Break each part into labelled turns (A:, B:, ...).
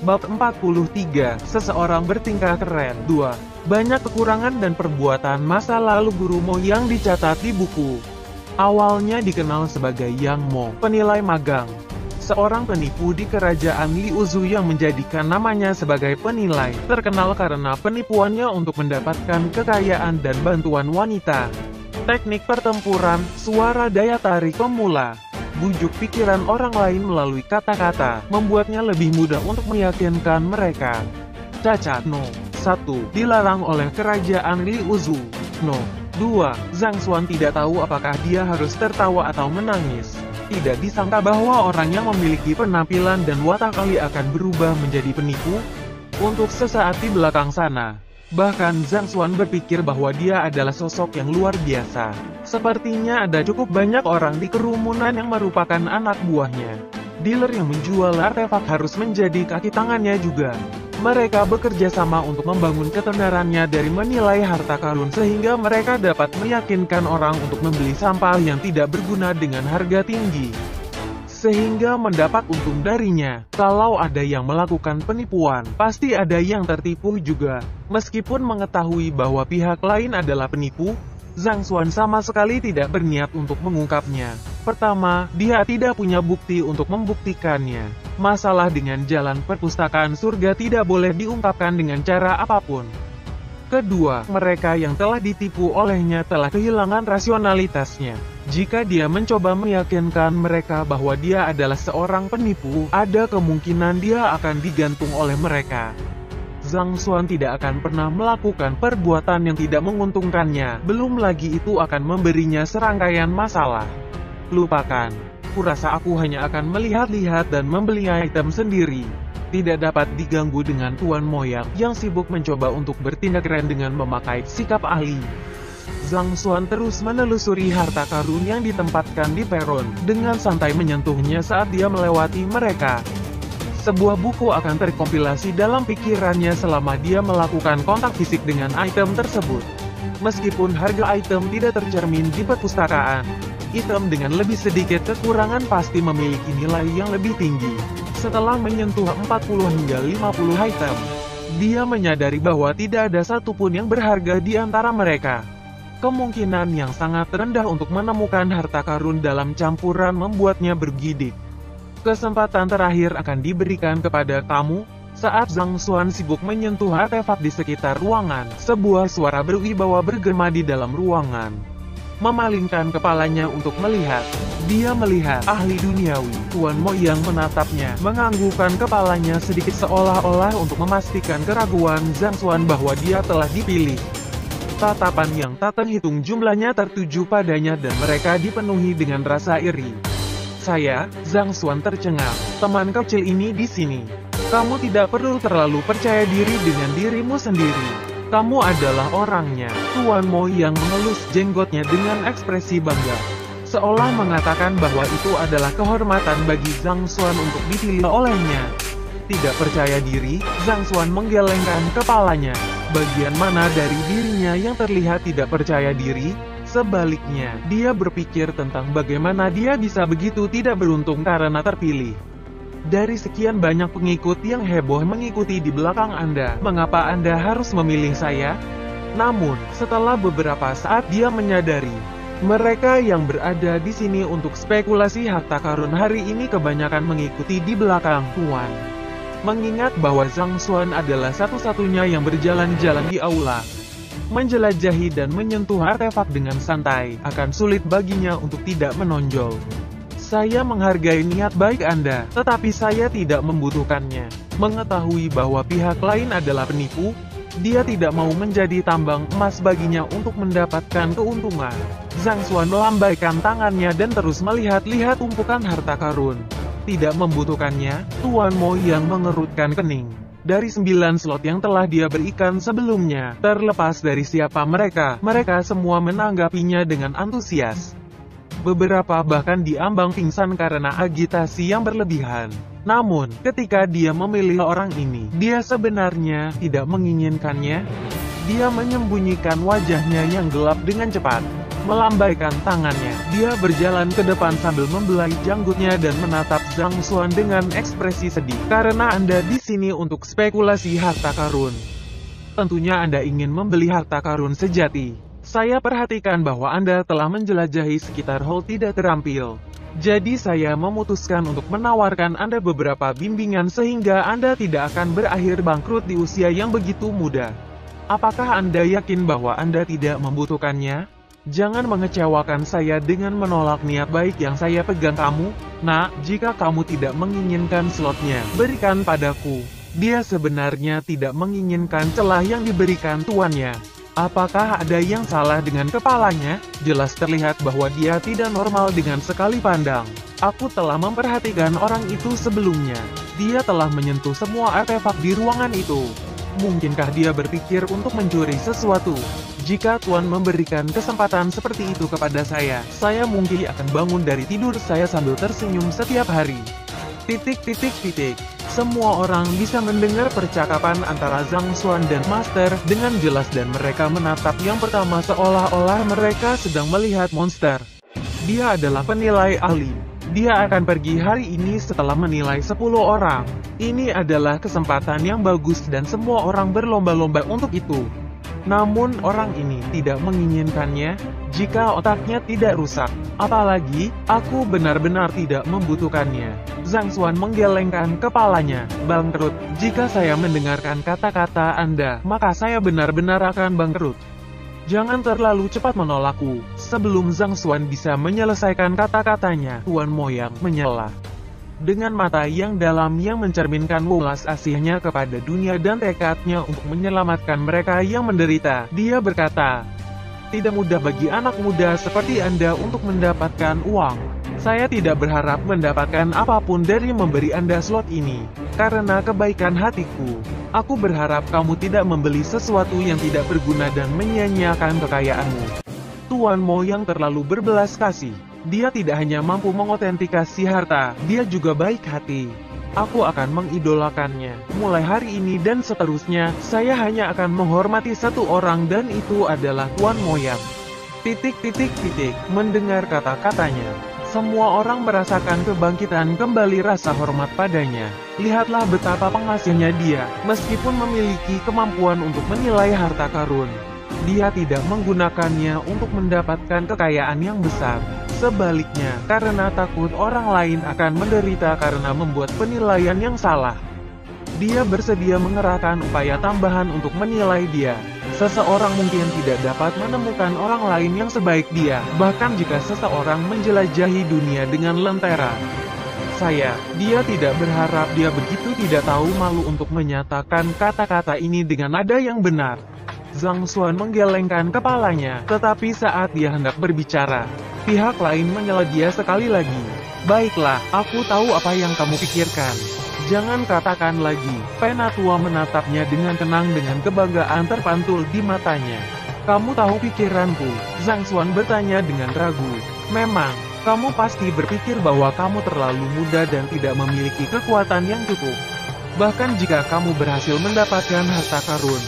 A: Bab 43, Seseorang bertingkah keren. 2. Banyak kekurangan dan perbuatan masa lalu guru Mo yang dicatat di buku. Awalnya dikenal sebagai Yang Mo, penilai magang. Seorang penipu di kerajaan Liuzu yang menjadikan namanya sebagai penilai, terkenal karena penipuannya untuk mendapatkan kekayaan dan bantuan wanita. Teknik pertempuran, suara daya tarik pemula, bujuk pikiran orang lain melalui kata-kata, membuatnya lebih mudah untuk meyakinkan mereka. Cacat. No. 1. Dilarang oleh kerajaan Liuzu. No. 2. Zhang Xuan tidak tahu apakah dia harus tertawa atau menangis. Tidak disangka bahwa orang yang memiliki penampilan dan watak kali akan berubah menjadi penipu. Untuk sesaat di belakang sana, bahkan Zhang Xuan berpikir bahwa dia adalah sosok yang luar biasa. Sepertinya ada cukup banyak orang di kerumunan yang merupakan anak buahnya. Dealer yang menjual artefak harus menjadi kaki tangannya juga. Mereka bekerja sama untuk membangun ketenarannya dari menilai harta karun sehingga mereka dapat meyakinkan orang untuk membeli sampah yang tidak berguna dengan harga tinggi, sehingga mendapat untung darinya. Kalau ada yang melakukan penipuan, pasti ada yang tertipu juga. Meskipun mengetahui bahwa pihak lain adalah penipu, Zhang Xuan sama sekali tidak berniat untuk mengungkapnya. Pertama, dia tidak punya bukti untuk membuktikannya. Masalah dengan jalan perpustakaan surga tidak boleh diungkapkan dengan cara apapun. Kedua, mereka yang telah ditipu olehnya telah kehilangan rasionalitasnya. Jika dia mencoba meyakinkan mereka bahwa dia adalah seorang penipu, ada kemungkinan dia akan digantung oleh mereka. Zhang Xuan tidak akan pernah melakukan perbuatan yang tidak menguntungkannya, belum lagi itu akan memberinya serangkaian masalah. Lupakan. Kurasa aku hanya akan melihat-lihat dan membeli item sendiri. Tidak dapat diganggu dengan Tuan Moyang yang sibuk mencoba untuk bertindak keren dengan memakai sikap ahli. Zhang Xuan terus menelusuri harta karun yang ditempatkan di peron, dengan santai menyentuhnya saat dia melewati mereka. Sebuah buku akan terkompilasi dalam pikirannya selama dia melakukan kontak fisik dengan item tersebut. Meskipun harga item tidak tercermin di perpustakaan, item dengan lebih sedikit kekurangan pasti memiliki nilai yang lebih tinggi. Setelah menyentuh 40 hingga 50 item, dia menyadari bahwa tidak ada satupun yang berharga di antara mereka. Kemungkinan yang sangat rendah untuk menemukan harta karun dalam campuran membuatnya bergidik. Kesempatan terakhir akan diberikan kepada kamu. Saat Zhang Xuan sibuk menyentuh artefak di sekitar ruangan, sebuah suara berwibawa bergema di dalam ruangan. Memalingkan kepalanya untuk melihat, dia melihat ahli duniawi, Tuan Mo yang menatapnya, menganggukkan kepalanya sedikit seolah-olah untuk memastikan keraguan Zhang Xuan bahwa dia telah dipilih. Tatapan yang tak terhitung jumlahnya tertuju padanya dan mereka dipenuhi dengan rasa iri. Saya, Zhang Xuan tercengang, teman kecil ini di sini. Kamu tidak perlu terlalu percaya diri dengan dirimu sendiri. Kamu adalah orangnya. Tuan Mo yang mengelus jenggotnya dengan ekspresi bangga, seolah mengatakan bahwa itu adalah kehormatan bagi Zhang Xuan untuk dipilih olehnya. Tidak percaya diri, Zhang Xuan menggelengkan kepalanya. Bagian mana dari dirinya yang terlihat tidak percaya diri? Sebaliknya, dia berpikir tentang bagaimana dia bisa begitu tidak beruntung karena terpilih. Dari sekian banyak pengikut yang heboh mengikuti di belakang Anda, mengapa Anda harus memilih saya? Namun, setelah beberapa saat dia menyadari, mereka yang berada di sini untuk spekulasi harta karun hari ini kebanyakan mengikuti di belakang Tuan. Mengingat bahwa Zhang Xuan adalah satu-satunya yang berjalan-jalan di aula, menjelajahi dan menyentuh artefak dengan santai, akan sulit baginya untuk tidak menonjol. Saya menghargai niat baik Anda, tetapi saya tidak membutuhkannya. Mengetahui bahwa pihak lain adalah penipu, dia tidak mau menjadi tambang emas baginya untuk mendapatkan keuntungan. Zhang Xuan melambaikan tangannya dan terus melihat-lihat tumpukan harta karun. Tidak membutuhkannya, Tuan Mo yang mengerutkan kening. Dari 9 slot yang telah dia berikan sebelumnya, terlepas dari siapa mereka, mereka semua menanggapinya dengan antusias. Beberapa bahkan diambang pingsan karena agitasi yang berlebihan. Namun, ketika dia memilih orang ini, dia sebenarnya tidak menginginkannya. Dia menyembunyikan wajahnya yang gelap dengan cepat, melambaikan tangannya. Dia berjalan ke depan sambil membelai janggutnya dan menatap Zhang Xuan dengan ekspresi sedih. Karena Anda di sini untuk spekulasi harta karun. Tentunya Anda ingin membeli harta karun sejati. Saya perhatikan bahwa Anda telah menjelajahi sekitar hall tidak terampil. Jadi saya memutuskan untuk menawarkan Anda beberapa bimbingan sehingga Anda tidak akan berakhir bangkrut di usia yang begitu muda. Apakah Anda yakin bahwa Anda tidak membutuhkannya? Jangan mengecewakan saya dengan menolak niat baik yang saya pegang kamu. Nah, jika kamu tidak menginginkan slotnya, berikan padaku. Dia sebenarnya tidak menginginkan celah yang diberikan tuannya. Apakah ada yang salah dengan kepalanya? Jelas terlihat bahwa dia tidak normal dengan sekali pandang. Aku telah memperhatikan orang itu sebelumnya. Dia telah menyentuh semua artefak di ruangan itu. Mungkinkah dia berpikir untuk mencuri sesuatu? Jika Tuan memberikan kesempatan seperti itu kepada saya mungkin akan bangun dari tidur saya sambil tersenyum setiap hari. Semua orang bisa mendengar percakapan antara Zhang Xuan dan Master dengan jelas dan mereka menatap yang pertama seolah-olah mereka sedang melihat monster. Dia adalah penilai ahli. Dia akan pergi hari ini setelah menilai 10 orang. Ini adalah kesempatan yang bagus dan semua orang berlomba-lomba untuk itu. Namun orang ini tidak menginginkannya, jika otaknya tidak rusak. Apalagi, aku benar-benar tidak membutuhkannya. Zhang Xuan menggelengkan kepalanya. Bangkrut, jika saya mendengarkan kata-kata Anda, maka saya benar-benar akan bangkrut. Jangan terlalu cepat menolakku. Sebelum Zhang Xuan bisa menyelesaikan kata-katanya, Tuan Moyang menyela. Dengan mata yang dalam yang mencerminkan welas asihnya kepada dunia dan tekadnya untuk menyelamatkan mereka yang menderita, dia berkata, "Tidak mudah bagi anak muda seperti Anda untuk mendapatkan uang. Saya tidak berharap mendapatkan apapun dari memberi Anda slot ini, karena kebaikan hatiku. Aku berharap kamu tidak membeli sesuatu yang tidak berguna dan menyia-nyiakan kekayaanmu." Tuan Mo yang terlalu berbelas kasih. Dia tidak hanya mampu mengotentikasi harta, dia juga baik hati. Aku akan mengidolakannya. Mulai hari ini dan seterusnya, saya hanya akan menghormati satu orang dan itu adalah Tuan Moyang. Mendengar kata-katanya, semua orang merasakan kebangkitan kembali rasa hormat padanya. Lihatlah betapa pengasihnya dia, meskipun memiliki kemampuan untuk menilai harta karun. Dia tidak menggunakannya untuk mendapatkan kekayaan yang besar. Sebaliknya, karena takut orang lain akan menderita karena membuat penilaian yang salah. Dia bersedia mengerahkan upaya tambahan untuk menilai dia. Seseorang mungkin tidak dapat menemukan orang lain yang sebaik dia, bahkan jika seseorang menjelajahi dunia dengan lentera. Dia tidak berharap dia begitu tidak tahu malu untuk menyatakan kata-kata ini dengan nada yang benar. Zhang Xuan menggelengkan kepalanya, tetapi saat dia hendak berbicara, pihak lain menyela dia sekali lagi. Baiklah, aku tahu apa yang kamu pikirkan. Jangan katakan lagi. Penatua menatapnya dengan tenang dengan kebanggaan terpantul di matanya. Kamu tahu pikiranku? Zhang Xuan bertanya dengan ragu. Memang, kamu pasti berpikir bahwa kamu terlalu muda dan tidak memiliki kekuatan yang cukup. Bahkan jika kamu berhasil mendapatkan harta karun,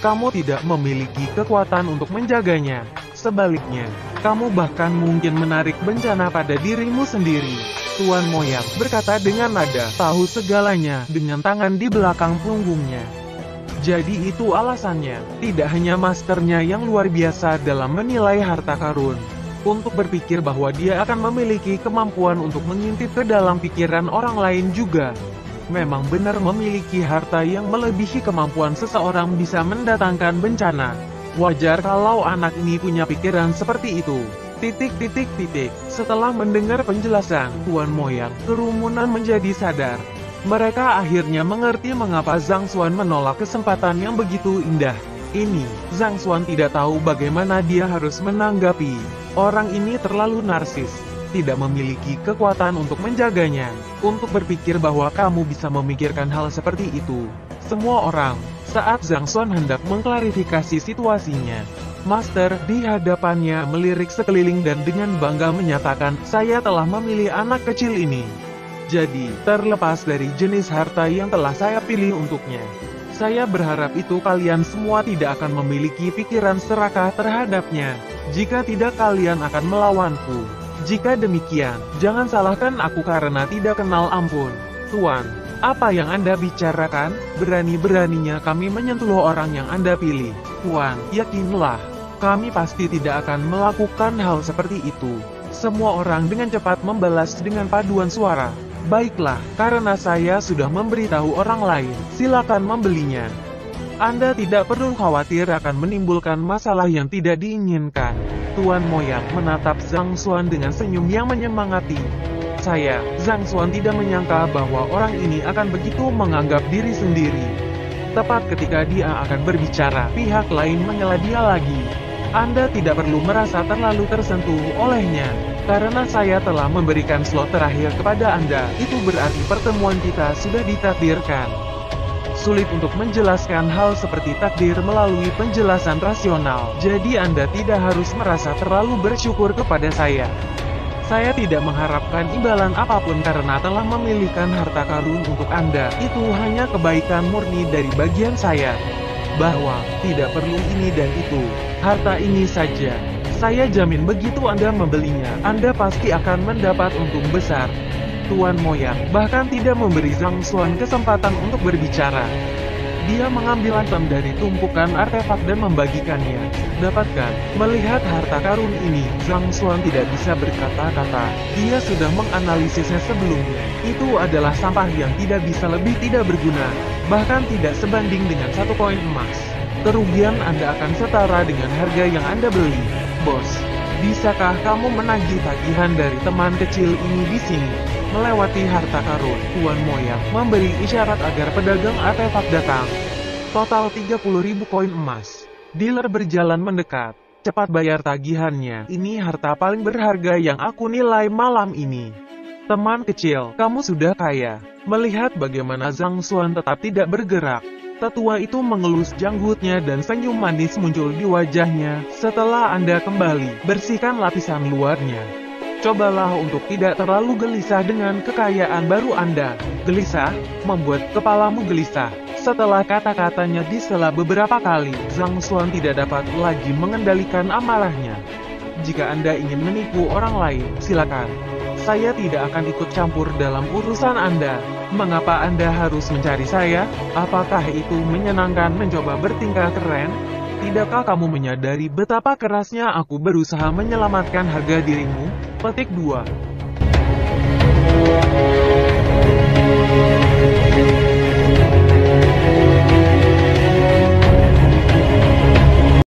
A: kamu tidak memiliki kekuatan untuk menjaganya. Sebaliknya, kamu bahkan mungkin menarik bencana pada dirimu sendiri. Tuan Moyang berkata dengan nada tahu segalanya dengan tangan di belakang punggungnya. Jadi itu alasannya, tidak hanya masternya yang luar biasa dalam menilai harta karun. Untuk berpikir bahwa dia akan memiliki kemampuan untuk mengintip ke dalam pikiran orang lain juga. Memang benar memiliki harta yang melebihi kemampuan seseorang bisa mendatangkan bencana. Wajar kalau anak ini punya pikiran seperti itu. Setelah mendengar penjelasan Tuan Moyang, kerumunan menjadi sadar. Mereka akhirnya mengerti mengapa Zhang Xuan menolak kesempatan yang begitu indah. Ini, Zhang Xuan tidak tahu bagaimana dia harus menanggapi. Orang ini terlalu narsis. Tidak memiliki kekuatan untuk menjaganya, untuk berpikir bahwa kamu bisa memikirkan hal seperti itu. Semua orang, saat Zhang Xuan hendak mengklarifikasi situasinya, Master di hadapannya melirik sekeliling dan dengan bangga menyatakan, saya telah memilih anak kecil ini. Jadi, terlepas dari jenis harta yang telah saya pilih untuknya, saya berharap itu kalian semua tidak akan memiliki pikiran serakah terhadapnya. Jika tidak kalian akan melawanku. Jika demikian, jangan salahkan aku karena tidak kenal ampun. Tuan, apa yang Anda bicarakan? Berani-beraninya kami menyentuh orang yang Anda pilih. Tuan, yakinlah, kami pasti tidak akan melakukan hal seperti itu. Semua orang dengan cepat membalas dengan paduan suara. Baiklah, karena saya sudah memberitahu orang lain, silakan membelinya. Anda tidak perlu khawatir akan menimbulkan masalah yang tidak diinginkan. Tuan Moyak menatap Zhang Xuan dengan senyum yang menyemangati. Zhang Xuan tidak menyangka bahwa orang ini akan begitu menganggap diri sendiri. Tepat ketika dia akan berbicara, pihak lain menyela dia lagi. Anda tidak perlu merasa terlalu tersentuh olehnya. Karena saya telah memberikan slot terakhir kepada Anda, itu berarti pertemuan kita sudah ditakdirkan. Sulit untuk menjelaskan hal seperti takdir melalui penjelasan rasional, jadi Anda tidak harus merasa terlalu bersyukur kepada saya. Saya tidak mengharapkan imbalan apapun karena telah memilihkan harta karun untuk Anda, itu hanya kebaikan murni dari bagian saya. Bahwa, tidak perlu ini dan itu, harta ini saja. Saya jamin begitu Anda membelinya, Anda pasti akan mendapat untung besar. Tuan Moyak bahkan tidak memberi Zhang Xuan kesempatan untuk berbicara. Dia mengambil item dari tumpukan artefak dan membagikannya. Dapatkan, melihat harta karun ini, Zhang Xuan tidak bisa berkata-kata. Dia sudah menganalisisnya sebelumnya. Itu adalah sampah yang tidak bisa lebih tidak berguna, bahkan tidak sebanding dengan 1 koin emas. Kerugian Anda akan setara dengan harga yang Anda beli. Bos, bisakah kamu menagih tagihan dari teman kecil ini di sini? Melewati harta karun, Tuan Moyak memberi isyarat agar pedagang artefak datang. Total 30.000 koin emas. Dealer berjalan mendekat. Cepat bayar tagihannya, ini harta paling berharga yang aku nilai malam ini. Teman kecil, kamu sudah kaya. Melihat bagaimana Zhang Xuan tetap tidak bergerak, tetua itu mengelus janggutnya dan senyum manis muncul di wajahnya. Setelah Anda kembali, bersihkan lapisan luarnya. Cobalah untuk tidak terlalu gelisah dengan kekayaan baru Anda. Gelisah? Membuat kepalamu gelisah. Setelah kata-katanya disela beberapa kali, Zhang Xuan tidak dapat lagi mengendalikan amarahnya. Jika Anda ingin menipu orang lain, silakan. Saya tidak akan ikut campur dalam urusan Anda. Mengapa Anda harus mencari saya? Apakah itu menyenangkan mencoba bertingkah keren? Tidakkah kamu menyadari betapa kerasnya aku berusaha menyelamatkan harga dirimu? Petik 2.